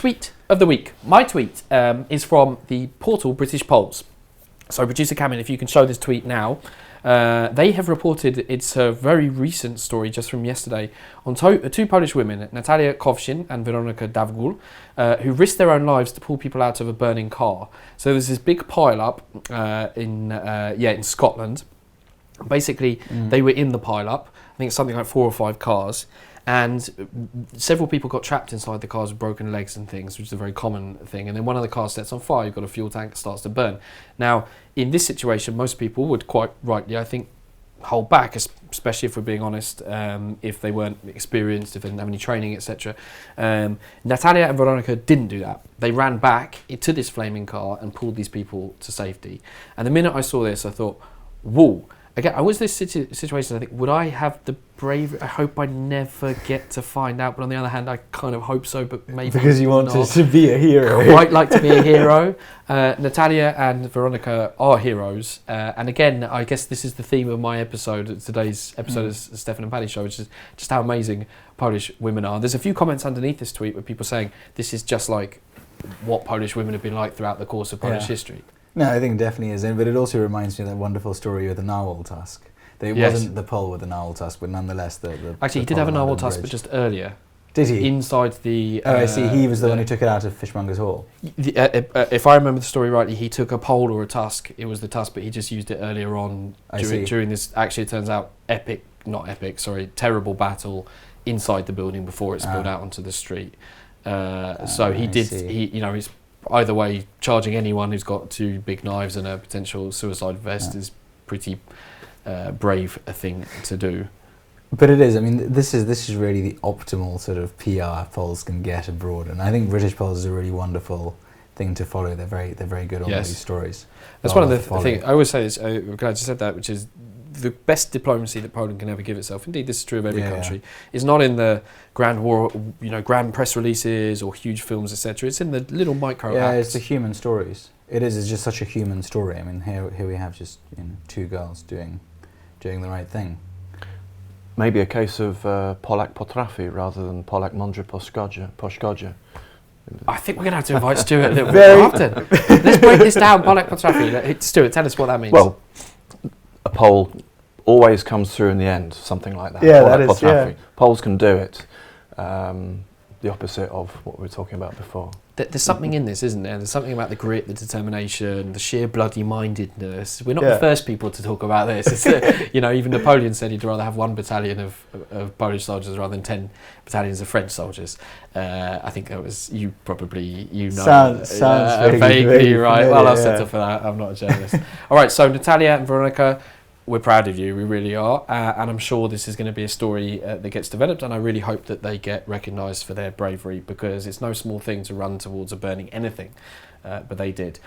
Tweet of the week. My tweet is from the portal British Polls. So, producer Cameron, if you can show this tweet now. They have reported, it's a very recent story just from yesterday, on two Polish women, Natalia Kowsin and Weronika Dawgul, who risked their own lives to pull people out of a burning car. So there's this big pile-up in Scotland. Basically, they were in the pile-up. I think it's something like 4 or 5 cars. And several people got trapped inside the cars with broken legs and things, which is a very common thing. And then one of the cars sets on fire, you've got a fuel tank that starts to burn. Now, in this situation, most people would quite rightly, I think, hold back, especially if we're being honest, if they weren't experienced, if they didn't have any training, etc. Natalia and Veronica didn't do that. They ran back to this flaming car and pulled these people to safety. And the minute I saw this, I thought, whoa. Again, I was in this situation, I think, would I have the bravery? I hope I never get to find out. But on the other hand, I kind of hope so, but maybe because you not. wanted to be a hero. Quite like to be a hero. Natalia and Veronica are heroes. And again, I guess this is the theme of my episode, today's episode of Stefan and Paddy Show, which is just how amazing Polish women are. There's a few comments underneath this tweet with people saying this is just like what Polish women have been like throughout the course of Polish history. No, I think it definitely is, but it also reminds me of that wonderful story with the narwhal tusk. It wasn't the pole with the narwhal tusk, but nonetheless Actually, he did have a narwhal tusk, but just earlier. Did he? Inside the... I see. He was the one who took it out of Fishmonger's Hall. If I remember the story rightly, he took a pole or a tusk. It was the tusk, but he just used it earlier on during this... Actually, it turns out terrible battle inside the building before it spilled out onto the street. So he did... He's either way, charging anyone who's got 2 big knives and a potential suicide vest is pretty brave a thing to do. But it is. I mean, this is really the optimal sort of PR polls can get abroad, and I think British polls is a really wonderful thing to follow. They're very good on these stories. That's one of the things I always say. Is I'm glad you said that, which is the best diplomacy that Poland can ever give itself. Indeed, this is true of every country. Is not in the grand war, grand press releases or huge films, etc. It's in the little micro acts. It's the human stories. It is. It's just such a human story. I mean, here we have just 2 girls doing the right thing. Maybe a case of Polak potrafi rather than Polak mądrze poszkodzi. I think we're going to have to invite Stuart a little bit more often. Let's break this down, Polak potrafi. Stuart, tell us what that means. Well, a Pole always comes through in the end, something like that. Yeah, Polak that is, potrafi. Poles can do it. The opposite of what we were talking about before. There's something in this, isn't there? There's something about the grit, the determination, the sheer bloody-mindedness. We're not the first people to talk about this. It's, even Napoleon said he'd rather have 1 battalion of Polish soldiers rather than 10 battalions of French soldiers. I think that was you Sounds vaguely right. Well, I'll settle for that. I'm not a journalist. All right, so Natalia and Veronica, we're proud of you, we really are, and I'm sure this is going to be a story that gets developed, and I really hope that they get recognised for their bravery, because it's no small thing to run towards a burning anything, but they did.